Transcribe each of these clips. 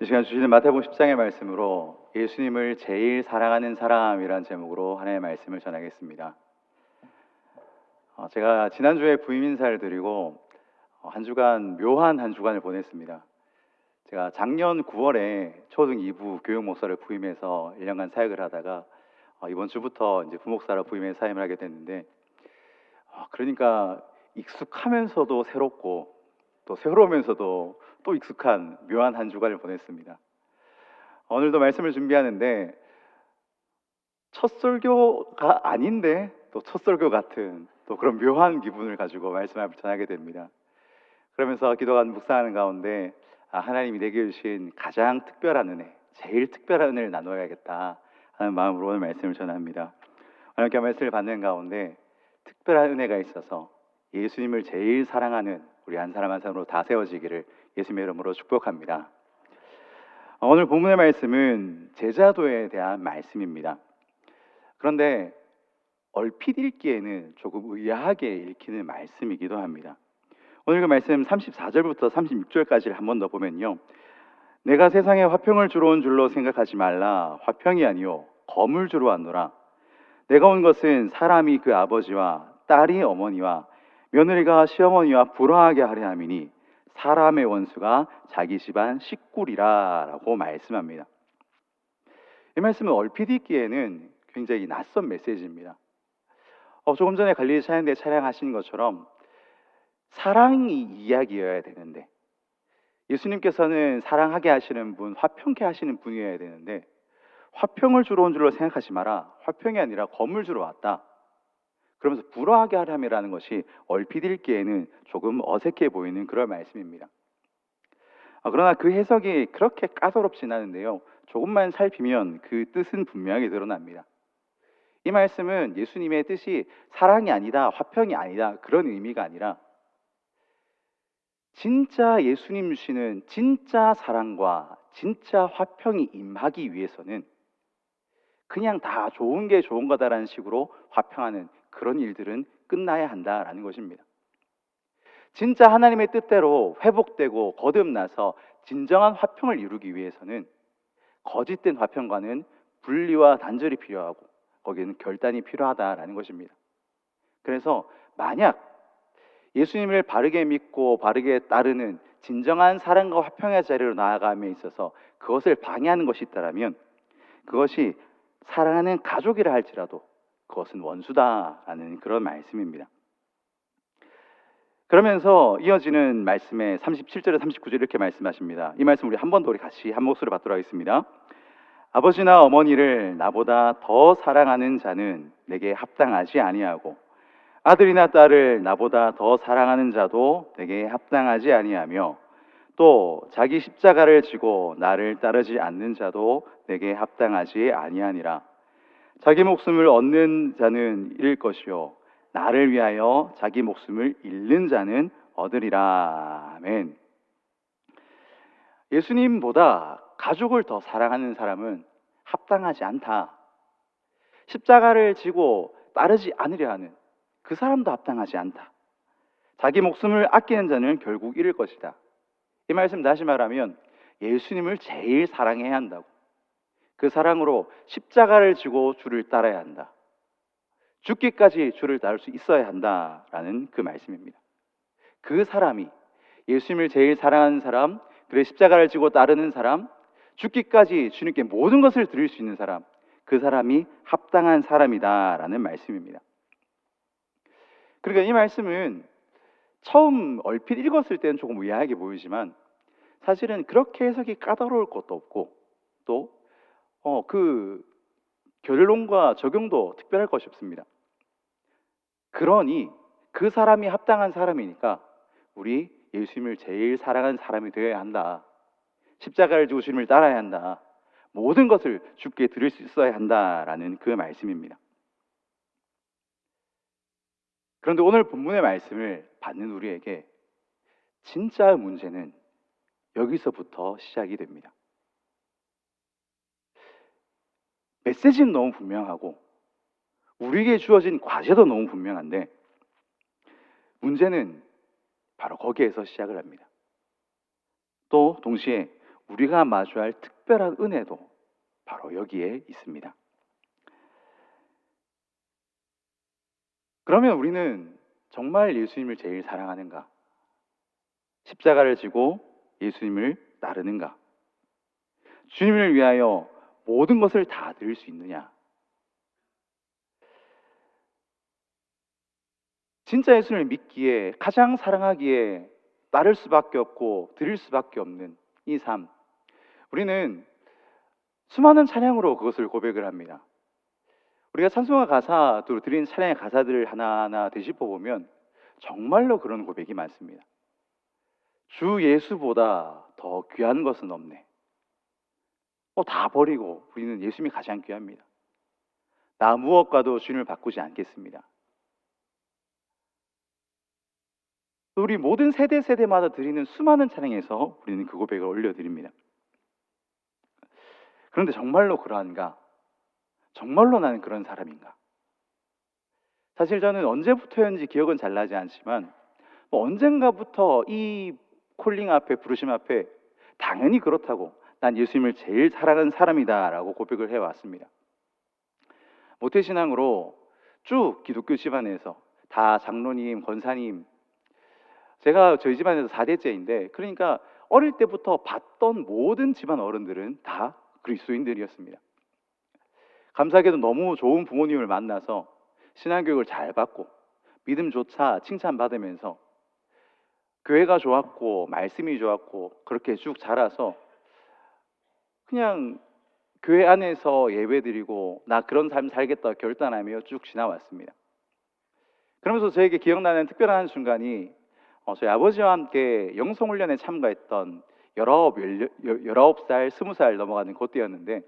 시간 주시는 마태복음 10장의 말씀으로 예수님을 제일 사랑하는 사람이라는 제목으로 하나님의 말씀을 전하겠습니다. 제가 지난주에 부임 인사를 드리고 한 주간 묘한 한 주간을 보냈습니다. 제가 작년 9월에 초등 2부 교육 목사를 부임해서 1년간 사역을 하다가 이번 주부터 이제 부목사로 부임해서 사임을 하게 됐는데 그러니까 익숙하면서도 새롭고 또 새로우면서도 또 익숙한 묘한 한 주간을 보냈습니다. 오늘도 말씀을 준비하는데 첫 설교가 아닌데 또 첫 설교 같은 또 그런 묘한 기분을 가지고 말씀을 전하게 됩니다. 그러면서 기도가 묵상하는 가운데 하나님이 내게 주신 가장 특별한 은혜, 제일 특별한 은혜를 나눠야겠다 하는 마음으로 오늘 말씀을 전합니다. 하나님께 말씀을 받는 가운데 특별한 은혜가 있어서 예수님을 제일 사랑하는 우리 한 사람 한 사람으로 다 세워지기를 예수님의 이름으로 축복합니다. 오늘 본문의 말씀은 제자도에 대한 말씀입니다. 그런데 얼핏 읽기에는 조금 의아하게 읽히는 말씀이기도 합니다. 오늘 그 말씀 34절부터 36절까지를 한 번 더 보면요, 내가 세상에 화평을 주러 온 줄로 생각하지 말라. 화평이 아니요 검을 주러 왔노라. 내가 온 것은 사람이 그 아버지와 딸이 어머니와 며느리가 시어머니와 불화하게 하려 함이니 사람의 원수가 자기 집안 식구리라 라고 말씀합니다. 이 말씀은 얼핏 읽기에는 굉장히 낯선 메시지입니다. 조금 전에 갈릴리 찬양대 찬양하신 것처럼 사랑이 이야기여야 되는데, 예수님께서는 사랑하게 하시는 분, 화평케 하시는 분이어야 되는데 화평을 주러 온 줄로 생각하지 마라. 화평이 아니라 검을 주러 왔다. 그러면서 불화하게 하려면이라는 것이 얼핏 읽기에는 조금 어색해 보이는 그런 말씀입니다. 그러나 그 해석이 그렇게 까다롭진 않은데요, 조금만 살피면 그 뜻은 분명히 드러납니다. 이 말씀은 예수님의 뜻이 사랑이 아니다, 화평이 아니다 그런 의미가 아니라 진짜 예수님 주시는 진짜 사랑과 진짜 화평이 임하기 위해서는 그냥 다 좋은 게 좋은 거다라는 식으로 화평하는 그런 일들은 끝나야 한다라는 것입니다. 진짜 하나님의 뜻대로 회복되고 거듭나서 진정한 화평을 이루기 위해서는 거짓된 화평과는 분리와 단절이 필요하고 거기에는 결단이 필요하다라는 것입니다. 그래서 만약 예수님을 바르게 믿고 바르게 따르는 진정한 사랑과 화평의 자리로 나아감에 있어서 그것을 방해하는 것이 있다면 그것이 사랑하는 가족이라 할지라도 그것은 원수다라는 그런 말씀입니다. 그러면서 이어지는 말씀에 37절에 39절 이렇게 말씀하십니다. 이 말씀 우리 한 번 더 우리 같이 한 목소리로 받도록 하겠습니다. 아버지나 어머니를 나보다 더 사랑하는 자는 내게 합당하지 아니하고 아들이나 딸을 나보다 더 사랑하는 자도 내게 합당하지 아니하며 또 자기 십자가를 지고 나를 따르지 않는 자도 내게 합당하지 아니하니라. 자기 목숨을 얻는 자는 잃을 것이요 나를 위하여 자기 목숨을 잃는 자는 얻으리라. 아멘. 예수님보다 가족을 더 사랑하는 사람은 합당하지 않다. 십자가를 지고 따르지 않으려 하는 그 사람도 합당하지 않다. 자기 목숨을 아끼는 자는 결국 잃을 것이다. 이 말씀 다시 말하면 예수님을 제일 사랑해야 한다고, 그 사랑으로 십자가를 지고 주를 따라야 한다. 죽기까지 주를 따를 수 있어야 한다라는 그 말씀입니다. 그 사람이 예수님을 제일 사랑하는 사람, 그래 십자가를 지고 따르는 사람, 죽기까지 주님께 모든 것을 드릴 수 있는 사람, 그 사람이 합당한 사람이다라는 말씀입니다. 그러니까 이 말씀은 처음 얼핏 읽었을 때는 조금 의아하게 보이지만 사실은 그렇게 해석이 까다로울 것도 없고 또 그 결론과 적용도 특별할 것이 없습니다. 그러니 그 사람이 합당한 사람이니까 우리 예수님을 제일 사랑하는 사람이 되어야 한다. 십자가를 지고 주님을 따라야 한다. 모든 것을 주께 드릴 수 있어야 한다라는 그 말씀입니다. 그런데 오늘 본문의 말씀을 받는 우리에게 진짜 문제는 여기서부터 시작이 됩니다. 메시지는 너무 분명하고 우리에게 주어진 과제도 너무 분명한데 문제는 바로 거기에서 시작을 합니다. 또 동시에 우리가 마주할 특별한 은혜도 바로 여기에 있습니다. 그러면 우리는 정말 예수님을 제일 사랑하는가? 십자가를 지고 예수님을 따르는가? 주님을 위하여 모든 것을 다 드릴 수 있느냐? 진짜 예수님을 믿기에, 가장 사랑하기에 따를 수밖에 없고 드릴 수밖에 없는 이 삶, 우리는 수많은 찬양으로 그것을 고백을 합니다. 우리가 찬송가 가사로 드리는 찬양의 가사들을 하나하나 되짚어 보면 정말로 그런 고백이 많습니다. 주 예수보다 더 귀한 것은 없네. 다 버리고 우리는 예수님이 가장 귀합니다. 나 무엇과도 주님을 바꾸지 않겠습니다. 우리 모든 세대마다 드리는 수많은 찬양에서 우리는 그 고백을 올려드립니다. 그런데 정말로 그러한가? 정말로 나는 그런 사람인가? 사실 저는 언제부터였는지 기억은 잘 나지 않지만 언젠가부터 이 콜링 앞에, 부르심 앞에 당연히 그렇다고, 난 예수님을 제일 사랑하는 사람이다 라고 고백을 해왔습니다. 모태신앙으로 쭉 기독교 집안에서 다 장로님, 권사님, 제가 저희 집안에서 4대째인데 그러니까 어릴 때부터 봤던 모든 집안 어른들은 다 그리스도인들이었습니다. 감사하게도 너무 좋은 부모님을 만나서 신앙교육을 잘 받고 믿음조차 칭찬받으면서 교회가 좋았고 말씀이 좋았고 그렇게 쭉 자라서 그냥 교회 안에서 예배드리고 나 그런 삶 살겠다 결단하며 쭉 지나왔습니다. 그러면서 저에게 기억나는 특별한 순간이 저희 아버지와 함께 영성훈련에 참가했던 19살, 20살 넘어가는 그때였는데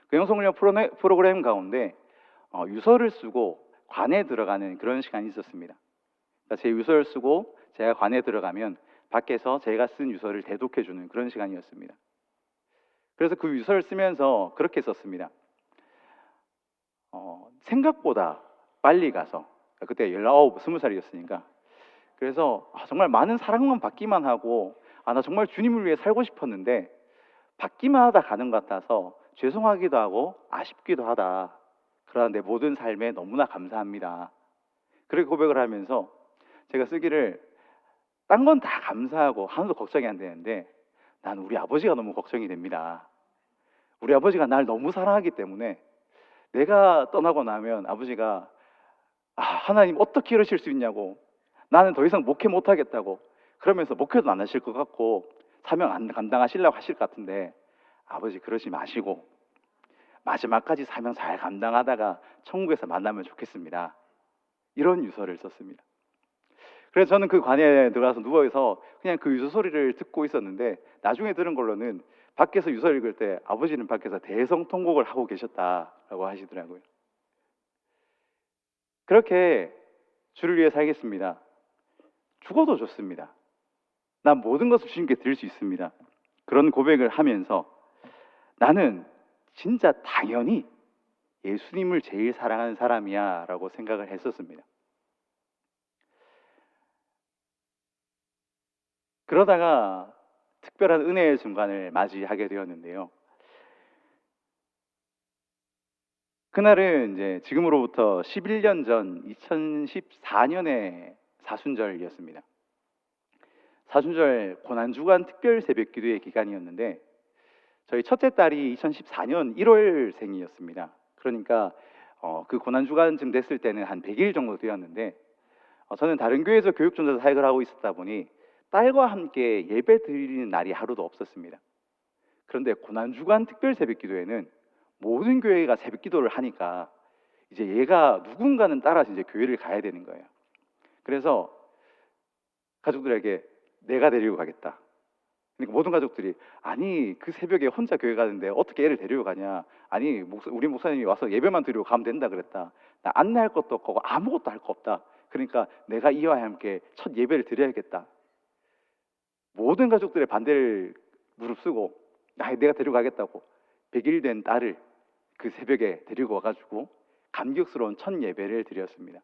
그 영성훈련 프로그램 가운데 유서를 쓰고 관에 들어가는 그런 시간이 있었습니다. 그러니까 제 유서를 쓰고 제가 관에 들어가면 밖에서 제가 쓴 유서를 대독해주는 그런 시간이었습니다. 그래서 그 유서를 쓰면서 그렇게 썼습니다. 생각보다 빨리 가서, 그때 19, 20살이었으니까 그래서 정말 많은 사랑만 받기만 하고 나 정말 주님을 위해 살고 싶었는데 받기만 하다 가는 것 같아서 죄송하기도 하고 아쉽기도 하다. 그러나 내 모든 삶에 너무나 감사합니다. 그렇게 고백을 하면서 제가 쓰기를 딴 건 다 감사하고 하나도 걱정이 안 되는데 난 우리 아버지가 너무 걱정이 됩니다. 우리 아버지가 날 너무 사랑하기 때문에 내가 떠나고 나면 아버지가 하나님 어떻게 이러실 수 있냐고, 나는 더 이상 목회 못하겠다고, 그러면서 목회도 안 하실 것 같고 사명 안 감당하시려고 하실 것 같은데 아버지 그러지 마시고 마지막까지 사명 잘 감당하다가 천국에서 만나면 좋겠습니다. 이런 유서를 썼습니다. 그래서 저는 그 관에 들어가서 누워서 그냥 그 유서 소리를 듣고 있었는데 나중에 들은 걸로는 밖에서 유서 읽을 때 아버지는 밖에서 대성통곡을 하고 계셨다라고 하시더라고요. 그렇게 주를 위해 살겠습니다. 죽어도 좋습니다. 난 모든 것을 주님께 드릴 수 있습니다. 그런 고백을 하면서 나는 진짜 당연히 예수님을 제일 사랑하는 사람이야 라고 생각을 했었습니다. 그러다가 특별한 은혜의 순간을 맞이하게 되었는데요. 그날은 이제 지금으로부터 11년 전 2014년의 사순절이었습니다. 사순절 고난주간 특별 새벽 기도의 기간이었는데 저희 첫째 딸이 2014년 1월생이었습니다. 그러니까 그 고난주간쯤 됐을 때는 한 100일 정도 되었는데 저는 다른 교회에서 교육전도사 사역을 하고 있었다 보니 딸과 함께 예배 드리는 날이 하루도 없었습니다. 그런데 고난주간 특별 새벽 기도에는 모든 교회가 새벽 기도를 하니까 이제 얘가 누군가는 따라서 이제 교회를 가야 되는 거예요. 그래서 가족들에게 내가 데리고 가겠다. 그러니까 모든 가족들이 아니 그 새벽에 혼자 교회 가는데 어떻게 애를 데리고 가냐, 아니 우리 목사님이 와서 예배만 드리고 가면 된다 그랬다. 나 안내할 것도 없고 아무것도 할 거 없다. 그러니까 내가 이와 함께 첫 예배를 드려야겠다. 모든 가족들의 반대를 무릅쓰고 내가 데리고 가겠다고 100일 된 딸을 그 새벽에 데리고 와가지고 감격스러운 첫 예배를 드렸습니다.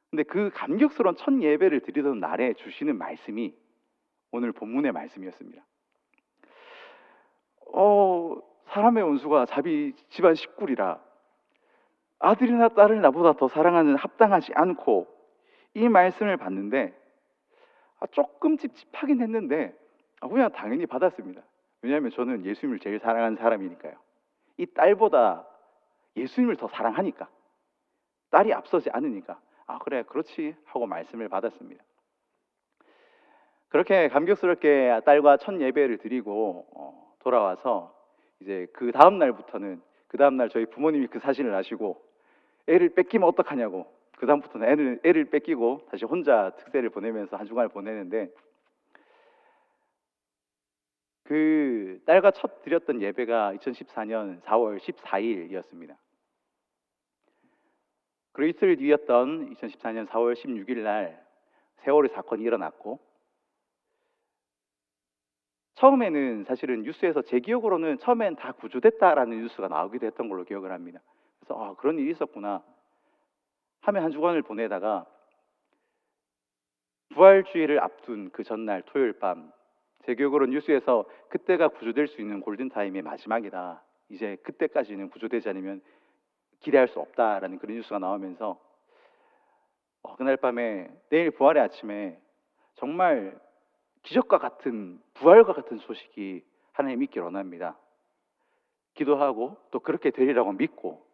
근데 그 감격스러운 첫 예배를 드리던 날에 주시는 말씀이 오늘 본문의 말씀이었습니다. 사람의 원수가 자기 집안 식구리라. 아들이나 딸을 나보다 더 사랑하는 합당하지 않고, 이 말씀을 받는데 조금 찝찝하긴 했는데 그냥 당연히 받았습니다. 왜냐하면 저는 예수님을 제일 사랑하는 사람이니까요. 이 딸보다 예수님을 더 사랑하니까, 딸이 앞서지 않으니까 그래 그렇지 하고 말씀을 받았습니다. 그렇게 감격스럽게 딸과 첫 예배를 드리고 돌아와서 이제 그 다음 날 저희 부모님이 그 사실을 아시고 애를 뺏기면 어떡하냐고, 그 다음부터는 애를 뺏기고 다시 혼자 특세를 보내면서 한 주간을 보내는데, 그 딸과 첫 드렸던 예배가 2014년 4월 14일이었습니다. 그리고 이틀 뒤였던 2014년 4월 16일 날 세월의 사건이 일어났고, 처음에는 사실은 뉴스에서 제 기억으로는 처음엔 다 구조됐다라는 뉴스가 나오기도 했던 걸로 기억을 합니다. 그래서 그런 일이 있었구나 하며 한 주간을 보내다가 부활주의를 앞둔 그 전날 토요일 밤, 제 기억으로 뉴스에서 그때가 구조될 수 있는 골든타임의 마지막이다, 이제 그때까지는 구조되지 않으면 기대할 수 없다라는 그런 뉴스가 나오면서 그날 밤에 내일 부활의 아침에 정말 기적과 같은, 부활과 같은 소식이 하나님 있기를 원합니다. 기도하고 또 그렇게 되리라고 믿고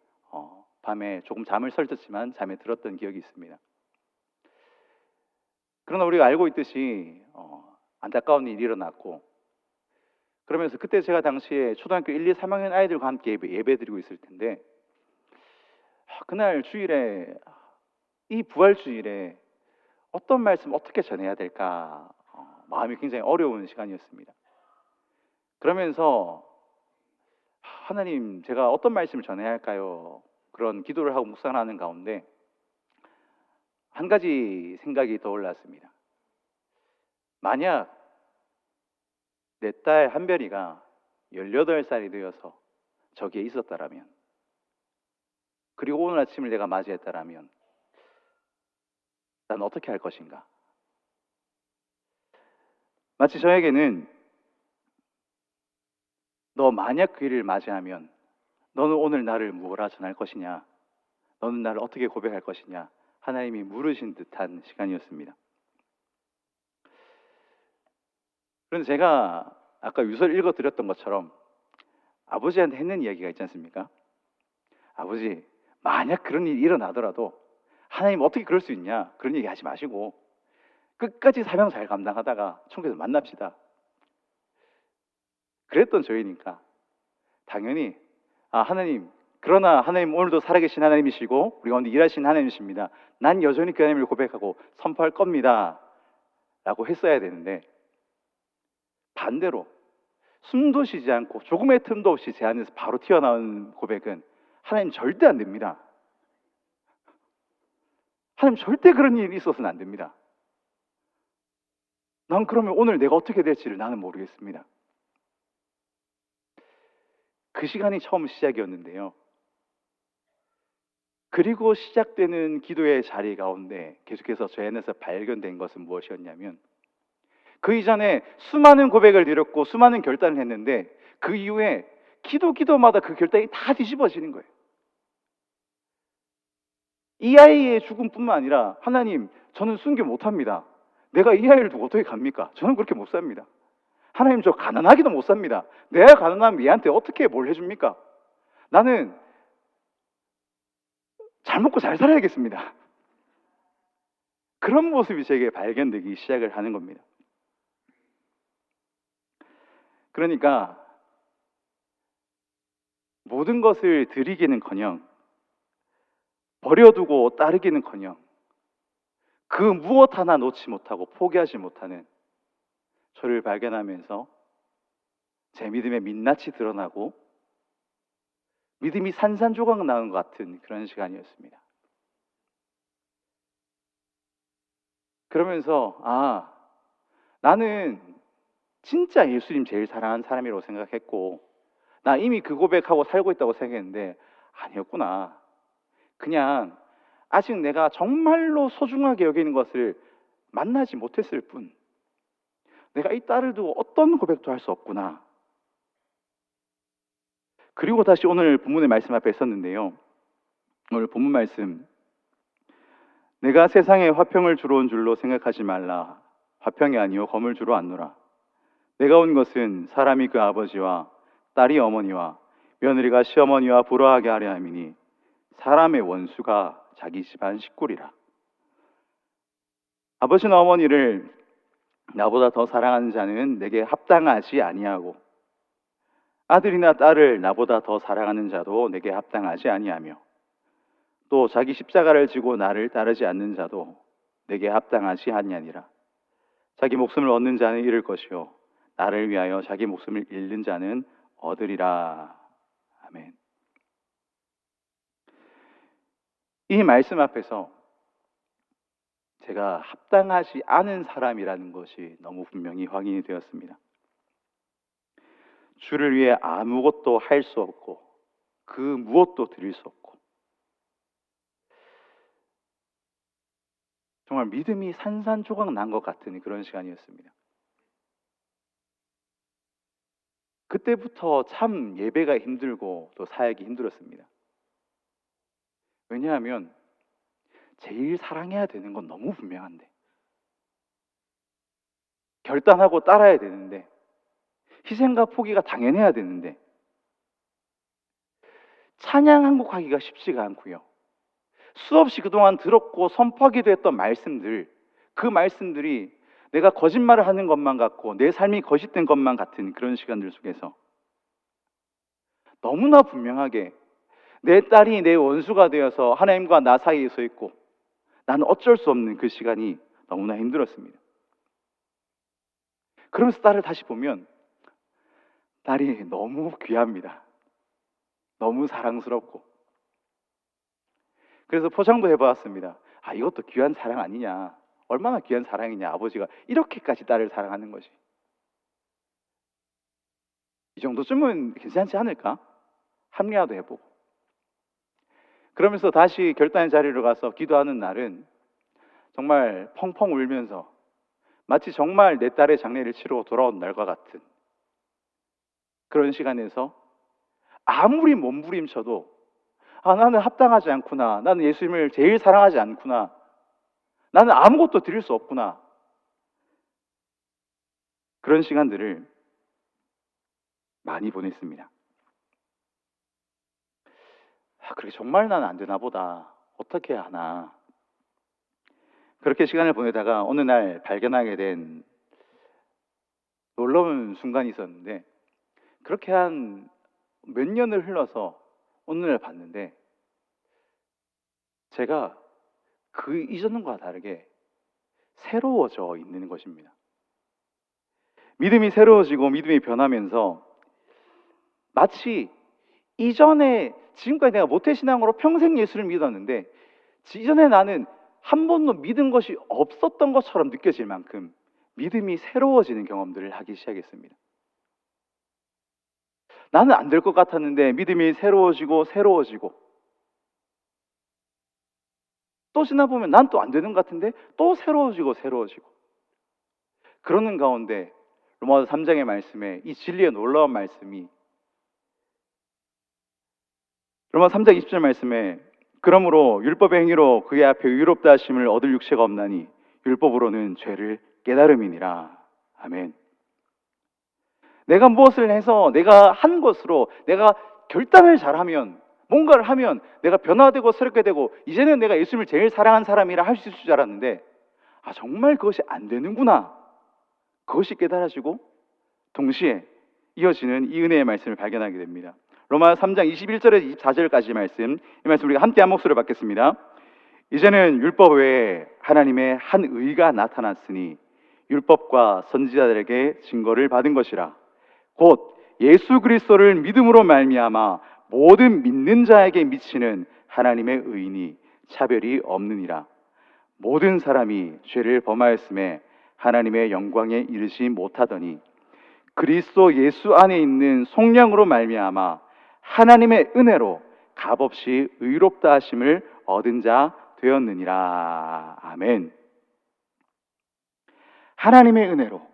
밤에 조금 잠을 설쳤지만 잠에 들었던 기억이 있습니다. 그러나 우리가 알고 있듯이 안타까운 일이 일어났고, 그러면서 그때 제가 당시에 초등학교 1, 2, 3학년 아이들과 함께 예배드리고 있을 텐데, 그날 주일에, 이 부활 주일에 어떤 말씀 어떻게 전해야 될까 마음이 굉장히 어려운 시간이었습니다. 그러면서 하나님, 제가 어떤 말씀을 전해야 할까요? 그런 기도를 하고 묵상하는 가운데 한 가지 생각이 떠올랐습니다. 만약 내 딸 한별이가 18살이 되어서 저기에 있었다라면, 그리고 오늘 아침을 내가 맞이했다라면 난 어떻게 할 것인가? 마치 저에게는 너 만약 그 일을 맞이하면 너는 오늘 나를 무엇라 전할 것이냐, 너는 나를 어떻게 고백할 것이냐, 하나님이 물으신 듯한 시간이었습니다. 그런데 제가 아까 유서를 읽어드렸던 것처럼 아버지한테 했는 이야기가 있지 않습니까? 아버지, 만약 그런 일이 일어나더라도 하나님 어떻게 그럴 수 있냐, 그런 얘기 하지 마시고 끝까지 사명 잘 감당하다가 천국에서 만납시다. 그랬던 저희니까 당연히 하나님, 그러나 하나님 오늘도 살아계신 하나님이시고 우리 가운데 일하시는 하나님이십니다. 난 여전히 그 하나님을 고백하고 선포할 겁니다 라고 했어야 되는데, 반대로 숨도 쉬지 않고 조금의 틈도 없이 제 안에서 바로 튀어나온 고백은 하나님 절대 안 됩니다. 하나님 절대 그런 일이 있어서는 안 됩니다. 난 그러면 오늘 내가 어떻게 될지를 나는 모르겠습니다. 그 시간이 처음 시작이었는데요. 그리고 시작되는 기도의 자리 가운데 계속해서 제 안에서 발견된 것은 무엇이었냐면, 그 이전에 수많은 고백을 드렸고 수많은 결단을 했는데 그 이후에 기도마다 그 결단이 다 뒤집어지는 거예요. 이 아이의 죽음뿐만 아니라, 하나님, 저는 순교 못합니다. 내가 이 아이를 두고 어떻게 갑니까? 저는 그렇게 못 삽니다. 하나님, 저 가난하기도 못 삽니다. 내가 가난하면 얘한테 어떻게 뭘 해줍니까? 나는 잘 먹고 잘 살아야겠습니다. 그런 모습이 제게 발견되기 시작을 하는 겁니다. 그러니까 모든 것을 드리기는커녕 버려두고 따르기는커녕 그 무엇 하나 놓지 못하고 포기하지 못하는 저를 발견하면서 제 믿음의 민낯이 드러나고 믿음이 산산조각 나는 것 같은 그런 시간이었습니다. 그러면서 나는 진짜 예수님 제일 사랑하는 사람이라고 생각했고, 나 이미 그 고백하고 살고 있다고 생각했는데 아니었구나. 그냥 아직 내가 정말로 소중하게 여기는 것을 만나지 못했을 뿐, 내가 이 딸을 두고 어떤 고백도 할 수 없구나. 그리고 다시 오늘 본문의 말씀 앞에 섰는데요. 오늘 본문 말씀, 내가 세상에 화평을 주러 온 줄로 생각하지 말라. 화평이 아니요 검을 주러 왔노라. 내가 온 것은 사람이 그 아버지와 딸이 어머니와 며느리가 시어머니와 불화하게 하려 함이니 사람의 원수가 자기 집안 식구리라. 아버지나 어머니를 나보다 더 사랑하는 자는 내게 합당하지 아니하고 아들이나 딸을 나보다 더 사랑하는 자도 내게 합당하지 아니하며 또 자기 십자가를 지고 나를 따르지 않는 자도 내게 합당하지 아니하니라. 자기 목숨을 얻는 자는 잃을 것이요 나를 위하여 자기 목숨을 잃는 자는 얻으리라. 아멘. 이 말씀 앞에서 제가 합당하지 않은 사람이라는 것이 너무 분명히 확인이 되었습니다. 주를 위해 아무것도 할 수 없고 그 무엇도 드릴 수 없고 정말 믿음이 산산조각 난 것 같은 그런 시간이었습니다. 그때부터 참 예배가 힘들고 또 사역이 힘들었습니다. 왜냐하면 제일 사랑해야 되는 건 너무 분명한데, 결단하고 따라야 되는데, 희생과 포기가 당연해야 되는데, 찬양 한 곡 하기가 쉽지가 않고요. 수없이 그동안 들었고 선포하기도 했던 말씀들, 그 말씀들이 내가 거짓말을 하는 것만 같고 내 삶이 거짓된 것만 같은 그런 시간들 속에서 너무나 분명하게 내 딸이 내 원수가 되어서 하나님과 나 사이에 서 있고 나는 어쩔 수 없는 그 시간이 너무나 힘들었습니다. 그러면서 딸을 다시 보면 딸이 너무 귀합니다. 너무 사랑스럽고. 그래서 포장도 해보았습니다. 아, 이것도 귀한 사랑 아니냐. 얼마나 귀한 사랑이냐. 아버지가 이렇게까지 딸을 사랑하는 것이. 이 정도쯤은 괜찮지 않을까? 합리화도 해보고. 그러면서 다시 결단의 자리로 가서 기도하는 날은 정말 펑펑 울면서 마치 정말 내 딸의 장례를 치르고 돌아온 날과 같은 그런 시간에서 아무리 몸부림쳐도 아, 나는 합당하지 않구나. 나는 예수님을 제일 사랑하지 않구나. 나는 아무것도 드릴 수 없구나. 그런 시간들을 많이 보냈습니다. 아, 그렇게 정말 나는 안 되나 보다. 어떻게 해야 하나. 그렇게 시간을 보내다가 어느 날 발견하게 된 놀라운 순간이 있었는데, 그렇게 한 몇 년을 흘러서 어느 날 봤는데 제가 그 이전과 다르게 새로워져 있는 것입니다. 믿음이 새로워지고 믿음이 변하면서 마치 이전에 지금까지 내가 모태신앙으로 평생 예수를 믿었는데 이전에 나는 한 번도 믿은 것이 없었던 것처럼 느껴질 만큼 믿음이 새로워지는 경험들을 하기 시작했습니다. 나는 안 될 것 같았는데 믿음이 새로워지고 또 지나보면 난 또 안 되는 것 같은데 또 새로워지고 그러는 가운데 로마서 3장의 말씀에 이 진리의 놀라운 말씀이 로마서 3장 20절 말씀에 그러므로 율법의 행위로 그의 앞에 의롭다 하심을 얻을 육체가 없나니 율법으로는 죄를 깨달음이니라. 아멘. 내가 무엇을 해서 내가 한 것으로 내가 결단을 잘하면 뭔가를 하면 내가 변화되고 새롭게 되고 이제는 내가 예수님을 제일 사랑한 사람이라 할 수 있을 줄 알았는데 아, 정말 그것이 안 되는구나. 그것이 깨달아지고 동시에 이어지는 이 은혜의 말씀을 발견하게 됩니다. 로마서 3장 21절에서 24절까지 말씀, 이 말씀 우리가 함께 한 목소리로 받겠습니다. 이제는 율법 외에 하나님의 한 의가 나타났으니 율법과 선지자들에게 증거를 받은 것이라. 곧 예수 그리스도를 믿음으로 말미암아 모든 믿는 자에게 미치는 하나님의 의인이 차별이 없느니라. 모든 사람이 죄를 범하였음에 하나님의 영광에 이르지 못하더니 그리스도 예수 안에 있는 속량으로 말미암아 하나님의 은혜로 값없이 의롭다 하심을 얻은 자 되었느니라. 아멘. 하나님의 은혜로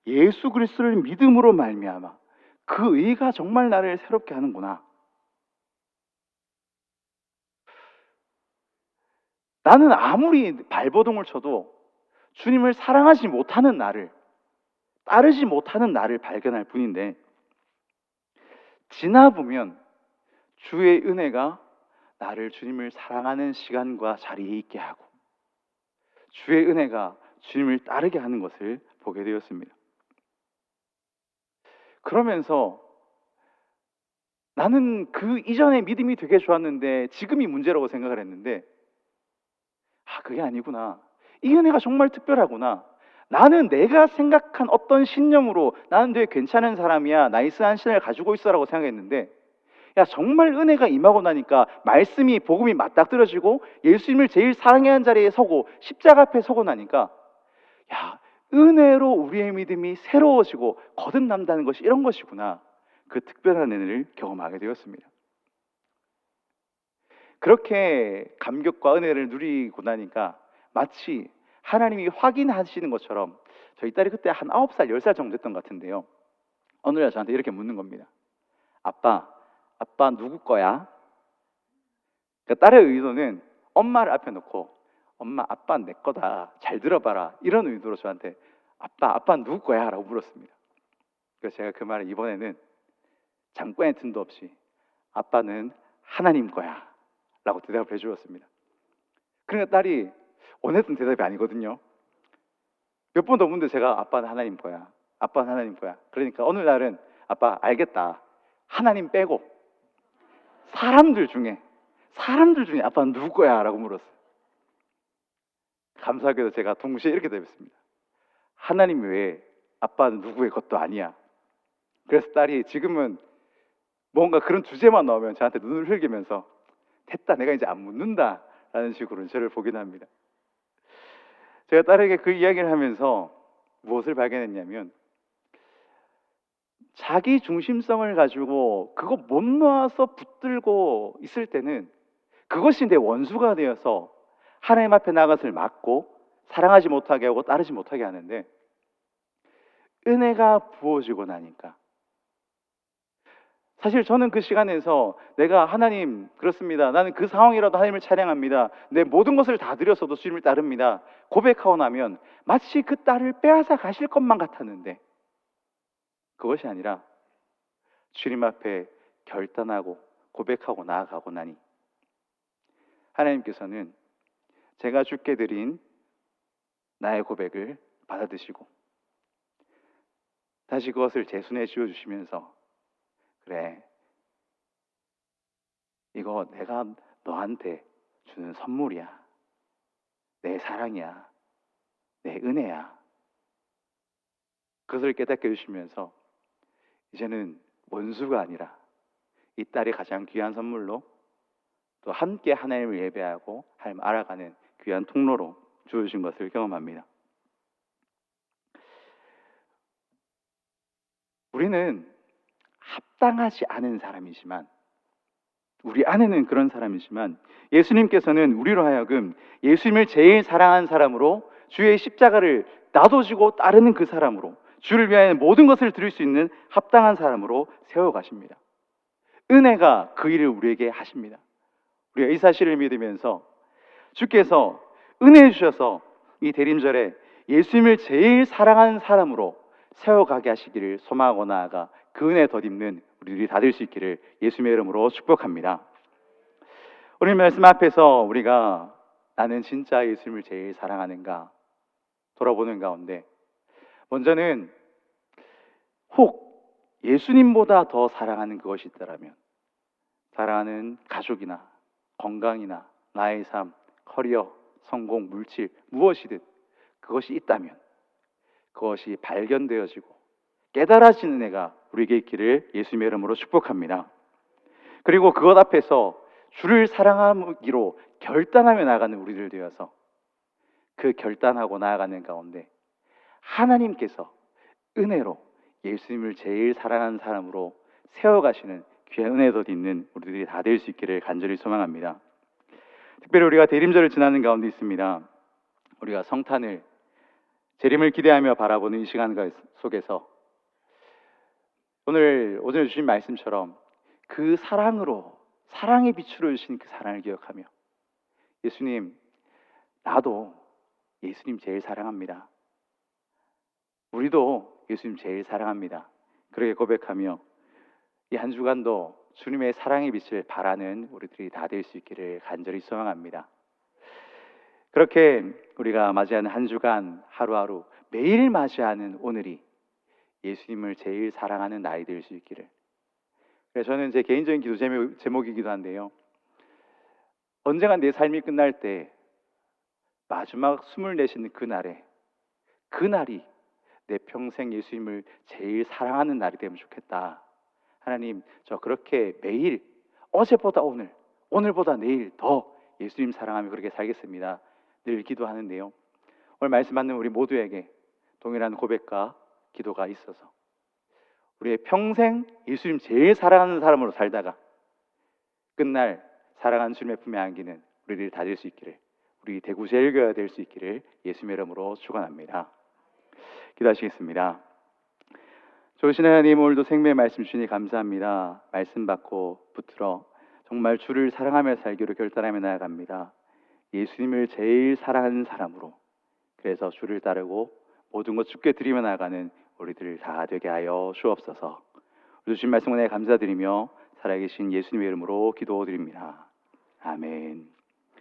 예수 그리스도를 믿음으로 말미암아 그 의가 정말 나를 새롭게 하는구나. 나는 아무리 발버둥을 쳐도 주님을 사랑하지 못하는 나를, 따르지 못하는 나를 발견할 뿐인데, 지나보면 주의 은혜가 나를 주님을 사랑하는 시간과 자리에 있게 하고, 주의 은혜가 주님을 따르게 하는 것을 보게 되었습니다. 그러면서 나는 그 이전에 믿음이 되게 좋았는데 지금이 문제라고 생각을 했는데, 그게 아니구나. 이 은혜가 정말 특별하구나. 나는 내가 생각한 어떤 신념으로 나는 되게 괜찮은 사람이야, 나이스한 신을 가지고 있어라고 생각했는데, 야, 정말 은혜가 임하고 나니까 말씀이, 복음이 맞닥뜨려지고 예수님을 제일 사랑해야 하는 자리에 서고 십자가 앞에 서고 나니까, 야, 은혜로 우리의 믿음이 새로워지고 거듭난다는 것이 이런 것이구나. 그 특별한 은혜를 경험하게 되었습니다. 그렇게 감격과 은혜를 누리고 나니까 마치 하나님이 확인하시는 것처럼, 저희 딸이 그때 한 9살, 10살 정도 됐던 것 같은데요, 어느 날 저한테 이렇게 묻는 겁니다. 아빠 누구 거야? 그러니까 딸의 의도는 엄마를 앞에 놓고, 엄마, 아빠는 내 거다, 잘 들어봐라, 이런 의도로 저한테 아빠는 누구 거야? 라고 물었습니다. 그래서 제가 그 말을 이번에는 잠깐의 틈도 없이 아빠는 하나님 거야 라고 대답을 해주었습니다. 그러니까 딸이 원했던 대답이 아니거든요. 몇 번 더 묻는데 제가 아빠는 하나님 거야, 아빠는 하나님 거야. 그러니까 어느 날은 아빠 알겠다, 하나님 빼고 사람들 중에 아빠는 누구 거야? 라고 물었어요. 감사하게도 제가 동시에 이렇게 대답했습니다. 하나님 외에 아빠는 누구의 것도 아니야. 그래서 딸이 지금은 뭔가 그런 주제만 나오면 저한테 눈을 흘기면서, 됐다, 내가 이제 안 묻는다 라는 식으로 저를 보긴 합니다. 제가 딸에게 그 이야기를 하면서 무엇을 발견했냐면, 자기 중심성을 가지고 그거 못 놓아서 붙들고 있을 때는 그것이 내 원수가 되어서 하나님 앞에 나아가서를 막고 사랑하지 못하게 하고 따르지 못하게 하는데, 은혜가 부어지고 나니까, 사실 저는 그 시간에서 내가 하나님, 그렇습니다, 나는 그 상황이라도 하나님을 찬양합니다, 내 모든 것을 다 드렸어도 주님을 따릅니다 고백하고 나면 마치 그 딸을 빼앗아 가실 것만 같았는데, 그것이 아니라 주님 앞에 결단하고 고백하고 나아가고 나니 하나님께서는 제가 주께 드린 나의 고백을 받아드시고 다시 그것을 제 손에 쥐어주시면서, 그래, 이거 내가 너한테 주는 선물이야, 내 사랑이야, 내 은혜야. 그것을 깨닫게 해주시면서 이제는 원수가 아니라 이 딸이 가장 귀한 선물로, 또 함께 하나님을 예배하고 하나님을 알아가는 귀한 통로로 주어주신 것을 경험합니다. 우리는 합당하지 않은 사람이지만, 우리 안에는 그런 사람이지만, 예수님께서는 우리로 하여금 예수님을 제일 사랑한 사람으로, 주의 십자가를 나눠지고 따르는 그 사람으로, 주를 위하여 모든 것을 드릴 수 있는 합당한 사람으로 세워가십니다. 은혜가 그 일을 우리에게 하십니다. 우리가 이 사실을 믿으면서 주께서 은혜 주셔서 이 대림절에 예수님을 제일 사랑하는 사람으로 세워가게 하시기를 소망하고 나아가 그 은혜 덧입는 우리들이 다 될 수 있기를 예수님의 이름으로 축복합니다. 오늘 말씀 앞에서 우리가 나는 진짜 예수님을 제일 사랑하는가 돌아보는 가운데, 먼저는 혹 예수님보다 더 사랑하는 그것이 있다면, 사랑하는 가족이나 건강이나 나의 삶, 커리어, 성공, 물질, 무엇이든 그것이 있다면 그것이 발견되어지고 깨달아지는 애가 우리에게 있기를 예수님의 이름으로 축복합니다. 그리고 그것 앞에서 주를 사랑하기로 결단하며 나아가는 우리들 되어서 그 결단하고 나아가는 가운데 하나님께서 은혜로 예수님을 제일 사랑하는 사람으로 세워가시는 귀한 은혜 덧있는 우리들이 다 될 수 있기를 간절히 소망합니다. 특별히 우리가 대림절을 지나는 가운데 있습니다. 우리가 성탄을, 재림을 기대하며 바라보는 이 시간 속에서 오늘 오전에 주신 말씀처럼 그 사랑으로 사랑의 빛으로 주신 그 사랑을 기억하며 예수님, 나도 예수님 제일 사랑합니다. 우리도 예수님 제일 사랑합니다. 그렇게 고백하며 이 한 주간도 주님의 사랑의 빛을 바라는 우리들이 다 될 수 있기를 간절히 소망합니다. 그렇게 우리가 맞이하는 한 주간 하루하루 매일 맞이하는 오늘이 예수님을 제일 사랑하는 날이 될 수 있기를. 그래서 저는 제 개인적인 기도 제목이기도 한데요. 언젠가 내 삶이 끝날 때 마지막 숨을 내쉬는 그날에 그날이 내 평생 예수님을 제일 사랑하는 날이 되면 좋겠다. 하나님, 저 그렇게 매일 어제보다 오늘, 오늘보다 내일 더 예수님 사랑하며 그렇게 살겠습니다. 늘 기도하는데요. 오늘 말씀 받는 우리 모두에게 동일한 고백과 기도가 있어서 우리의 평생 예수님 제일 사랑하는 사람으로 살다가 끝날 사랑하는 주님의 품에 안기는 우리들이 다 될 수 있기를, 우리 대구 제일교회가 될 수 있기를 예수님의 이름으로 축원합니다. 기도하시겠습니다. 좋으신 하나님, 오늘도 생명의 말씀 주시니 감사합니다. 말씀 받고 붙들어 정말 주를 사랑하며 살기로 결단하며 나아갑니다. 예수님을 제일 사랑하는 사람으로, 그래서 주를 따르고 모든 것 주께 드리며 나아가는 우리들 다 되게 하여 주옵소서. 주신 말씀 은혜 감사드리며 살아계신 예수님의 이름으로 기도드립니다. 아멘.